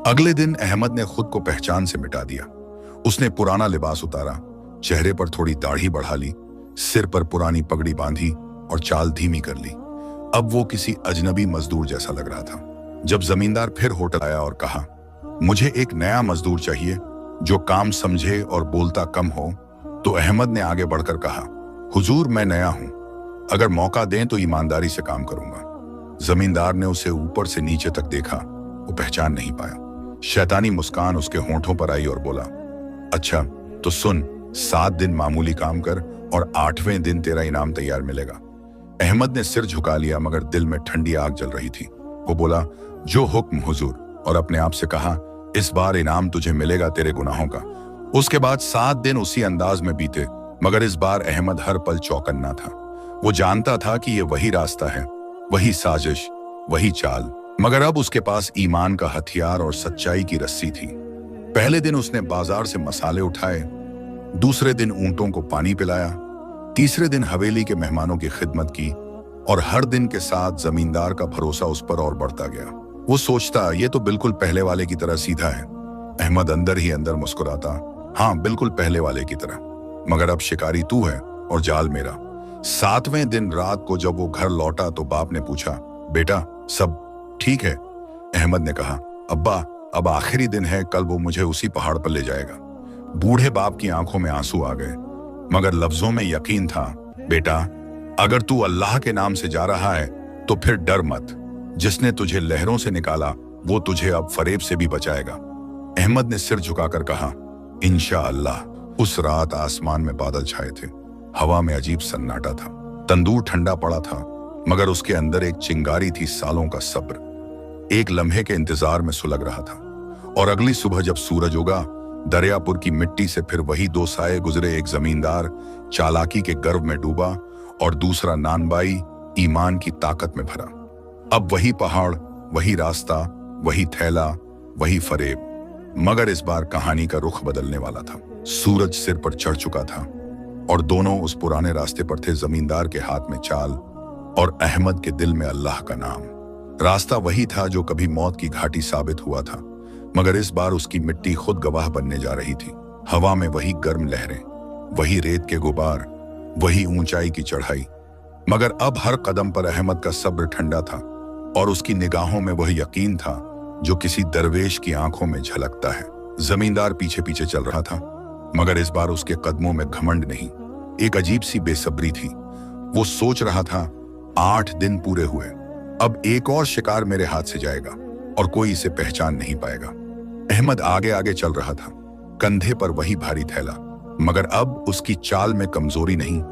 अगले दिन अहमद ने खुद को पहचान से मिटा दिया। उसने पुराना लिबास उतारा, चेहरे पर थोड़ी दाढ़ी बढ़ा ली, सिर पर पुरानी पगड़ी बांधी और चाल धीमी कर ली। अब वो किसी अजनबी मजदूर जैसा लग रहा था। जब जमींदार फिर होटल आया और कहा, मुझे एक नया मजदूर चाहिए जो काम समझे और बोलता कम हो, तो अहमद ने आगे बढ़कर कहा, हुजूर, मैं नया हूं, अगर मौका दें तो ईमानदारी से काम करूंगा। जमींदार ने उसे ऊपर से नीचे तक देखा, वो पहचान नहीं पाया। शैतानी मुस्कान उसके होंठों पर आई और बोला, अच्छा तो सुन, 7 दिन मामूली काम कर और 8वें दिन तेरा इनाम तैयार मिलेगा। अहमद ने सिर झुका लिया, मगर दिल में ठंडी आग जल रही थी। वो बोला, जो हुक्म हुजूर, और अपने आप से कहा, इस बार इनाम तुझे मिलेगा तेरे गुनाहों का। उसके बाद 7 दिन उसी अंदाज में बीते, मगर इस बार अहमद हर पल चौकन्ना था। वो जानता था कि ये वही रास्ता है, वही साजिश, वही चाल, मगर अब उसके पास ईमान का हथियार और सच्चाई की रस्सी थी। पहले दिन उसने बाजार से मसाले उठाए, दूसरे दिन ऊंटों को पानी पिलाया, तीसरे दिन हवेली के मेहमानों की खिदमत की, और हर दिन के साथ जमींदार का भरोसा उस पर और बढ़ता गया। वो सोचता, ये तो बिल्कुल पहले वाले की तरह सीधा है। अहमद अंदर ही अंदर मुस्कुराता, हाँ बिल्कुल पहले वाले की तरह, मगर अब शिकारी तू है और जाल मेरा। 7वें दिन रात को जब वो घर लौटा तो बाप ने पूछा, बेटा सब ठीक है? अहमद ने कहा, अब्बा, अब आखिरी दिन है, कल वो मुझे उसी पहाड़ पर ले जाएगा। बूढ़े बाप की आंखों में आंसू आ गए, मगर लफ्जों में यकीन था, बेटा, अगर तू अल्लाह के नाम से जा रहा है तो फिर डर मत। जिसने तुझे लहरों से निकाला वो तुझे अब फरेब से भी बचाएगा। अहमद ने सिर झुकाकर कहा, इंशाअल्लाह। उस रात आसमान में बादल छाए थे, हवा में अजीब सन्नाटा था, तंदूर ठंडा पड़ा था, मगर उसके अंदर एक चिंगारी थी सालों का सब्र। एक लम्हे के इंतजार में सुलग रहा था। और अगली सुबह जब सूरज उगा, दरियापुर की मिट्टी से फिर वही 2 साये गुजरे, एक जमींदार चालाकी के गर्व में डूबा और दूसरा नानबाई ईमान की ताकत में भरा। अब वही पहाड़, वही रास्ता, वही थैला, वही फरेब, मगर इस बार कहानी का रुख बदलने वाला था। सूरज सिर पर चढ़ चुका था और दोनों उस पुराने रास्ते पर थे, जमींदार के हाथ में चाल और अहमद के दिल में अल्लाह का नाम। रास्ता वही था जो कभी मौत की घाटी साबित हुआ था, मगर इस बार उसकी मिट्टी खुद गवाह बनने जा रही थी। हवा में वही गर्म लहरें, वही रेत के गुबार, वही ऊंचाई की चढ़ाई, मगर अब हर कदम पर अहमद का सब्र ठंडा था और उसकी निगाहों में वह यकीन था जो किसी दरवेश की आंखों में झलकता है। जमींदार पीछे पीछे चल रहा था, मगर इस बार उसके कदमों में घमंड नहीं, एक अजीब सी बेसब्री थी। वो सोच रहा था, 8 दिन पूरे हुए, अब एक और शिकार मेरे हाथ से जाएगा और कोई इसे पहचान नहीं पाएगा। अहमद आगे आगे चल रहा था, कंधे पर वही भारी थैला, मगर अब उसकी चाल में कमजोरी नहीं,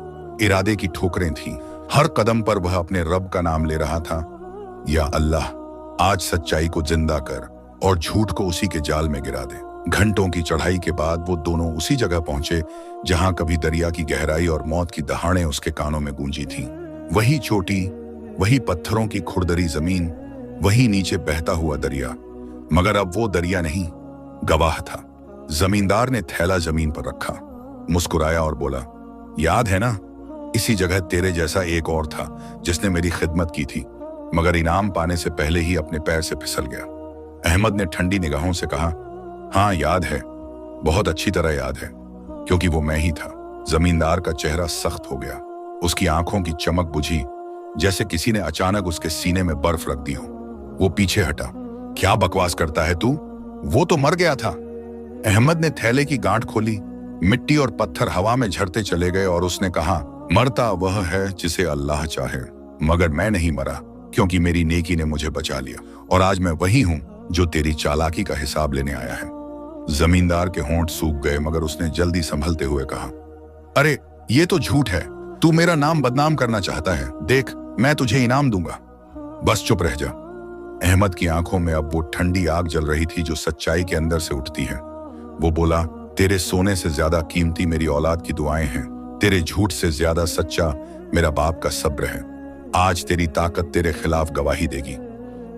इरादे की ठोकरें थीं। हर कदम पर वह अपने रब का नाम ले रहा था, या अल्लाह, आज सच्चाई को जिंदा कर और झूठ को उसी के जाल में गिरा दे। घंटों की चढ़ाई के बाद वो दोनों उसी जगह पहुंचे जहां कभी दरिया की गहराई और मौत की दहाड़ें उसके कानों में गूंजी थीं। वही चोटी, वही पत्थरों की खुरदरी जमीन, वही नीचे बहता हुआ दरिया, मगर अब वो दरिया नहीं, गवाह था। जमींदार ने थैला जमीन पर रखा, मुस्कुराया और बोला, याद है ना, इसी जगह तेरे जैसा एक और था जिसने मेरी खिदमत की थी, मगर इनाम पाने से पहले ही अपने पैर से फिसल गया। अहमद ने ठंडी निगाहों से कहा, हाँ याद है, बहुत अच्छी तरह याद है, क्योंकि वो मैं ही था। जमींदार का चेहरा सख्त हो गया, उसकी आंखों की चमक बुझी, जैसे किसी ने अचानक उसके सीने में बर्फ रख दी हो। वो पीछे हटा। क्या बकवास करता है तू? वो तो मर गया था। अहमद ने थैले की गांठ खोली, मिट्टी और पत्थर हवा में झड़ते चले गए और उसने कहा, मरता वह है जिसे अल्लाह चाहे, मगर मैं नहीं मरा, क्योंकि मेरी नेकी ने मुझे बचा लिया, और आज मैं वही हूं जो तेरी चालाकी का हिसाब लेने आया है। जमींदार के होंठ सूख गए, मगर उसने जल्दी संभलते हुए कहा, अरे ये तो झूठ है, तू मेरा नाम बदनाम करना चाहता है। देख, मैं तुझे इनाम दूंगा, बस चुप रह जा। अहमद की आंखों में अब वो ठंडी आग जल रही थी जो सच्चाई के अंदर से उठती है। वो बोला, तेरे सोने से ज्यादा कीमती मेरी औलाद की दुआएं हैं, तेरे झूठ से ज्यादा सच्चा मेरा बाप का सब्र है। आज तेरी ताकत तेरे खिलाफ गवाही देगी।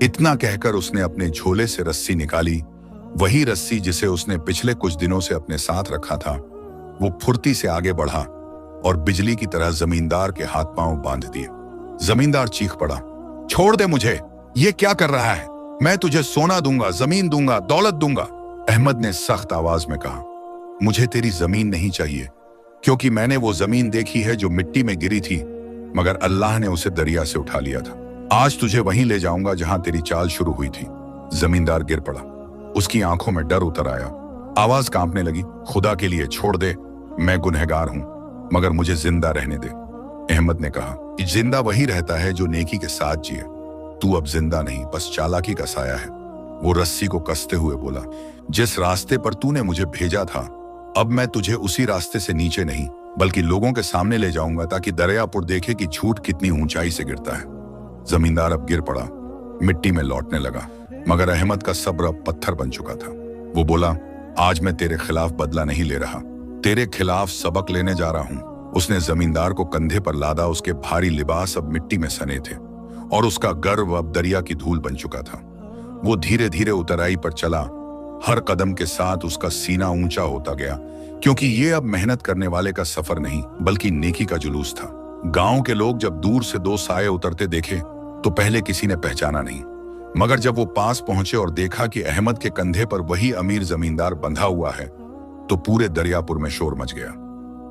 इतना कहकर उसने अपने झोले से रस्सी निकाली, वही रस्सी जिसे उसने पिछले कुछ दिनों से अपने साथ रखा था। वो फुर्ती से आगे बढ़ा और बिजली की तरह जमींदार के हाथ पांव बांध दिए। जमींदार चीख पड़ा, छोड़ दे मुझे, ये क्या कर रहा है? मैं तुझे सोना दूंगा, जमीन दूंगा, दौलत दूंगा। अहमद ने सख्त आवाज में कहा, मुझे तेरी जमीन नहीं चाहिए, क्योंकि मैंने वो जमीन देखी है जो मिट्टी में गिरी थी, मगर अल्लाह ने उसे दरिया से उठा लिया था। आज तुझे वहीं ले जाऊंगा जहां तेरी चाल शुरू हुई थी। जमींदार गिर पड़ा, उसकी आंखों में डर उतर आया, आवाज कांपने लगी, खुदा के लिए छोड़ दे, मैं गुनहगार हूं, मगर मुझे जिंदा रहने दे। अहमद ने कहा, जिंदा वही रहता है जो नेकी के साथ जिए, तू अब जिंदा नहीं, बस चालाकी का साया है। वो रस्सी को कसते हुए बोला, जिस रास्ते पर तूने मुझे भेजा था, अब मैं तुझे उसी रास्ते से नीचे नहीं बल्कि लोगों के सामने ले जाऊंगा, ताकि दरियापुर देखे कि झूठ कितनी ऊंचाई से गिरता है। जमींदार अब गिर पड़ा, मिट्टी में लौटने लगा, मगर अहमद का सब्र अब पत्थर बन चुका था। वो बोला, आज मैं तेरे खिलाफ बदला नहीं ले रहा, तेरे खिलाफ सबक लेने जा रहा हूं। उसने जमींदार को कंधे पर लादा, उसके भारी लिबास अब मिट्टी में सने थे और उसका गर्व अब दरिया की धूल बन चुका था। वो धीरे धीरे उतराई पर चला, हर कदम के साथ उसका सीना ऊंचा होता गया, क्योंकि ये अब मेहनत करने वाले का सफर नहीं बल्कि नेकी का जुलूस था। गांव के लोग जब दूर से दो साये उतरते देखे तो पहले किसी ने पहचाना नहीं, मगर जब वो पास पहुंचे और देखा कि अहमद के कंधे पर वही अमीर जमींदार बंधा हुआ है, तो पूरे दरियापुर में शोर मच गया।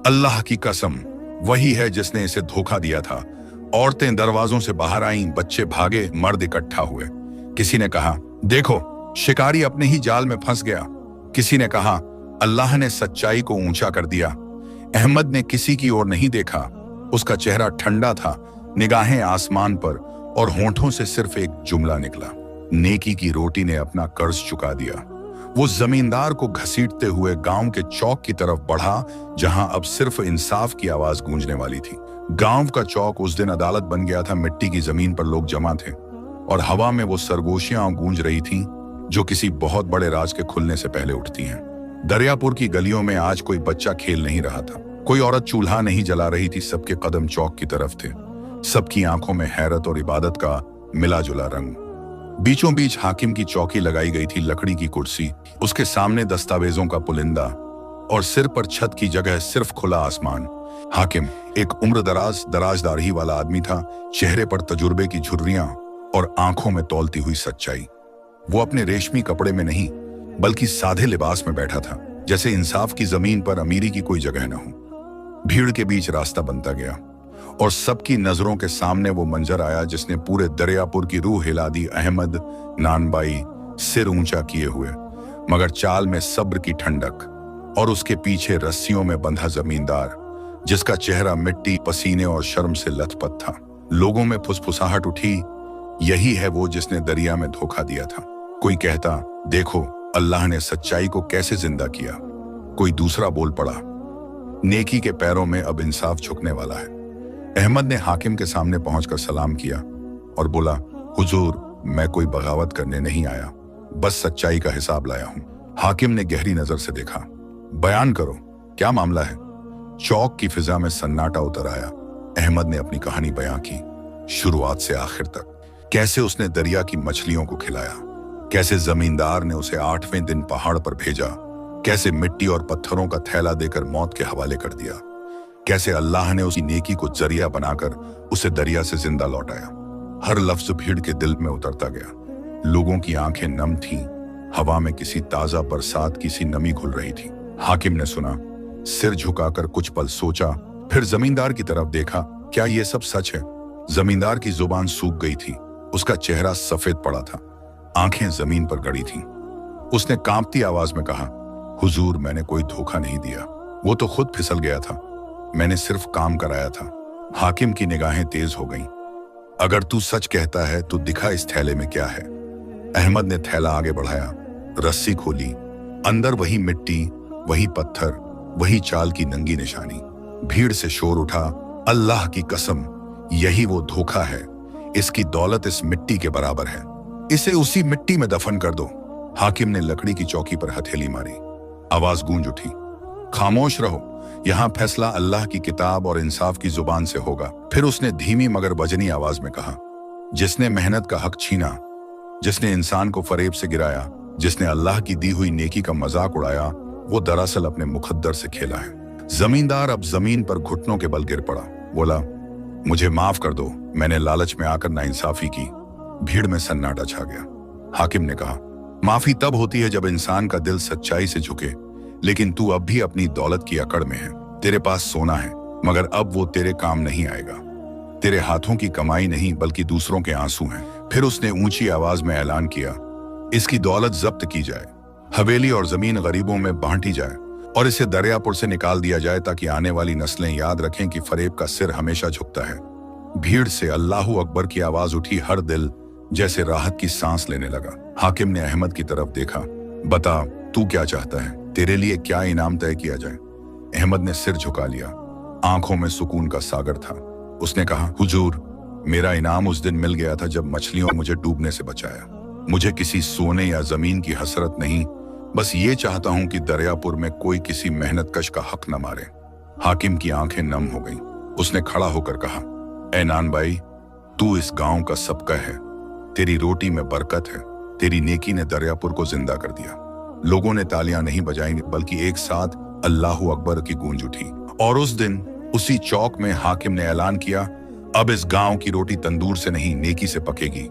अल्लाह की कसम, वही है जिसने इसे धोखा दिया था। औरतें दरवाजों से बाहर आईं, बच्चे भागे, मर्द इकट्ठा हुए। किसी ने कहा, देखो, शिकारी अपने ही जाल में फंस गया। किसी ने कहा, अल्लाह ने सच्चाई को ऊंचा कर दिया। अहमद ने किसी की ओर नहीं देखा, उसका चेहरा ठंडा था, निगाहें आसमान पर, और होंठों से सिर्फ एक जुमला निकला, नेकी की रोटी ने अपना कर्ज चुका दिया। वो जमींदार को घसीटते हुए गांव के चौक की तरफ बढ़ा, जहां अब सिर्फ इंसाफ की आवाज गूंजने वाली थी। गांव का चौक उस दिन अदालत बन गया था। मिट्टी की जमीन पर लोग जमा थे और हवा में वो सरगोशियां गूंज रही थीं जो किसी बहुत बड़े राज के खुलने से पहले उठती हैं। दरियापुर की गलियों में आज कोई बच्चा खेल नहीं रहा था, कोई औरत चूल्हा नहीं जला रही थी, सबके कदम चौक की तरफ थे, सबकी आंखों में हैरत और इबादत का मिला जुला रंग। बीचों बीच हाकिम की चौकी लगाई गई थी, लकड़ी की कुर्सी, उसके सामने दस्तावेजों का पुलिंदा, और सिर पर छत की जगह सिर्फ खुला आसमान। हाकिम एक उम्र दराज दराजदारी वाला आदमी था, चेहरे पर तजुर्बे की झुर्रियां और आंखों में तौलती हुई सच्चाई। वो अपने रेशमी कपड़े में नहीं बल्कि सादे लिबास में बैठा था, जैसे इंसाफ की जमीन पर अमीरी की कोई जगह न हो। भीड़ के बीच रास्ता बनता गया और सबकी नजरों के सामने वो मंजर आया जिसने पूरे दरियापुर की रूह हिला दी। अहमद नानबाई सिर ऊंचा किए हुए, मगर चाल में सब्र की ठंडक, और उसके पीछे रस्सियों में बंधा जमींदार जिसका चेहरा मिट्टी, पसीने और शर्म से लथपथ था। लोगों में फुसफुसाहट उठी, यही है वो जिसने दरिया में धोखा दिया था। कोई कहता, देखो अल्लाह ने सच्चाई को कैसे जिंदा किया। कोई दूसरा बोल पड़ा, नेकी के पैरों में अब इंसाफ झुकने वाला है। अहमद ने हाकिम के सामने पहुंचकर सलाम किया और बोला, हुजूर, मैं कोई बगावत करने नहीं आया, बस सच्चाई का हिसाब लाया हूं। हाकिम ने गहरी नजर से देखा, बयान करो, क्या मामला है? चौक की फिजा में सन्नाटा उतर आया। अहमद ने अपनी कहानी बयां की, शुरुआत से आखिर तक। कैसे उसने दरिया की मछलियों को खिलाया, कैसे जमींदार ने उसे 8वें दिन पहाड़ पर भेजा, कैसे मिट्टी और पत्थरों का थैला देकर मौत के हवाले कर दिया, कैसे अल्लाह ने उसकी नेकी को जरिया बनाकर उसे दरिया से जिंदा लौटाया। हर लफ्ज भीड़ के दिल में उतरता गया। लोगों की आंखें नम थीं, हवा में किसी ताजा बरसात की सी नमी घुल रही थी। हाकिम ने सुना, सिर झुकाकर कुछ पल सोचा, फिर जमींदार की तरफ देखा। क्या ये सब सच है? जमींदार की जुबान सूख गई थी, उसका चेहरा सफेद पड़ा था, आंखें जमीन पर गड़ी थीं। उसने कांपती आवाज में कहा, हुजूर, मैंने कोई धोखा नहीं दिया, वो तो खुद फिसल गया था, मैंने सिर्फ काम कराया था। हाकिम की निगाहें तेज हो गईं। अगर तू सच कहता है तो दिखा इस थैले में क्या है। अहमद ने थैला आगे बढ़ाया, रस्सी खोली, अंदर वही मिट्टी, वही पत्थर, वही चाल की नंगी निशानी। भीड़ से शोर उठा, अल्लाह की कसम, यही वो धोखा है, इसकी दौलत इस मिट्टी के बराबर है, इसे उसी मिट्टी में दफन कर दो। हाकिम ने लकड़ी की चौकी पर हथेली मारी, आवाज गूंज उठी, खामोश रहो, यहां फैसला अल्लाह की किताब और इंसाफ की जुबान से होगा। फिर उसने धीमी मगर वजनी आवाज में कहा, जिसने मेहनत का हक छीना, जिसने इंसान को फरेब से गिराया, जिसने अल्लाह की दी हुई नेकी का मजाक उड़ाया, वो दरअसल अपने मुकद्दर से खेला है। जमींदार अब जमीन पर घुटनों के बल गिर पड़ा, बोला, मुझे माफ कर दो, मैंने लालच में आकर नाइंसाफी की। भीड़ में सन्नाटा छा गया। हाकिम ने कहा, माफी तब होती है जब इंसान का दिल सच्चाई से झुके, लेकिन तू अब भी अपनी दौलत की अकड़ में है। तेरे पास सोना है, मगर अब वो तेरे काम नहीं आएगा। तेरे हाथों की कमाई नहीं, बल्कि दूसरों के आंसू हैं। फिर उसने ऊंची आवाज में ऐलान किया, इसकी दौलत जब्त की जाए, हवेली और जमीन गरीबों में बांटी जाए, और इसे दरियापुर से निकाल दिया जाए, ताकि आने वाली नस्लें याद रखें कि फरेब का सिर हमेशा झुकता है। भीड़ से अल्लाहू अकबर की आवाज उठी। हर दिल जैसे राहत की सांस लेने लगा। हाकिम ने अहमद की तरफ देखा, बता, तू क्या चाहता है, तेरे लिए क्या इनाम तय किया जाए? अहमद ने सिर झुका लिया, आंखों में सुकून का सागर था। उसने कहा, हुजूर, मेरा इनाम उस दिन मिल गया था जब मछलियों ने मुझे डूबने से बचाया। मुझे किसी सोने या जमीन की हसरत नहीं, बस ये चाहता हूं कि दरियापुर में कोई किसी मेहनतकश का हक न मारे। हाकिम की आंखें नम हो गईं। उसने खड़ा होकर कहा, ए नान भाई, तू इस गांव का सबका है, तेरी रोटी में बरकत है, तेरी नेकी ने दरियापुर को जिंदा कर दिया। लोगों ने तालियां नहीं बजाई, बल्कि एक साथ अल्लाहू अकबर की गूंज उठी। और उस दिन उसी चौक में हाकिम ने ऐलान किया, अब इस गांव की रोटी तंदूर से नहीं, नेकी से पकेगी।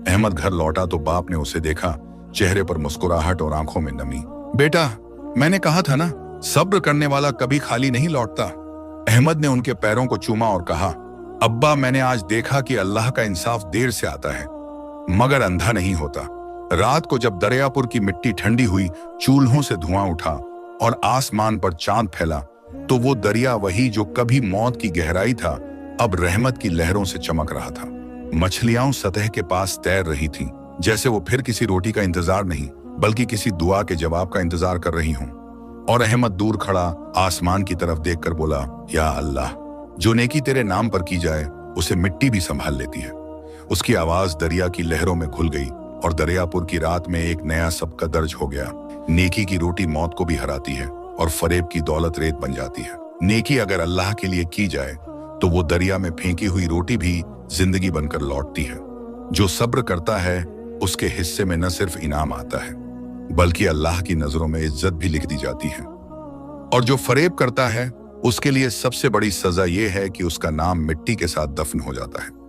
अहमद घर लौटा तो बाप ने उसे देखा, चेहरे पर मुस्कुराहट और आंखों में नमी। बेटा, मैंने कहा था ना, सब्र करने वाला कभी खाली नहीं लौटता। अहमद ने उनके पैरों को चूमा और कहा, अब्बा, मैंने आज देखा कि अल्लाह का इंसाफ देर से आता है, मगर अंधा नहीं होता। रात को जब दरियापुर की मिट्टी ठंडी हुई, चूल्हों से धुआं उठा और आसमान पर चांद फैला, तो वो दरिया वही जो कभी मौत की गहराई था, अब रहमत की लहरों से चमक रहा था। मछलियां सतह के पास तैर रही थीं, जैसे वो फिर किसी रोटी का इंतजार नहीं, बल्कि किसी दुआ के जवाब का इंतजार कर रही हों। और अहमद दूर खड़ा आसमान की तरफ देखकर बोला, या अल्लाह, जो नेकी तेरे नाम पर की जाए, उसे मिट्टी भी संभाल लेती है। उसकी आवाज दरिया की लहरों में घुल गई और दरियापुर की रात में एक नया सबका दर्ज हो गया। नेकी की रोटी मौत को भी हराती है और फरेब की दौलत रेत बन जाती है। नेकी अगर अल्लाह के लिए की जाए तो वो दरिया में फेंकी हुई रोटी भी जिंदगी बनकर लौटती है। जो सब्र करता है, उसके हिस्से में न सिर्फ इनाम आता है, बल्कि अल्लाह की नजरों में इज्जत भी लिख दी जाती है। और जो फरेब करता है, उसके लिए सबसे बड़ी सजा यह है कि उसका नाम मिट्टी के साथ दफन हो जाता है।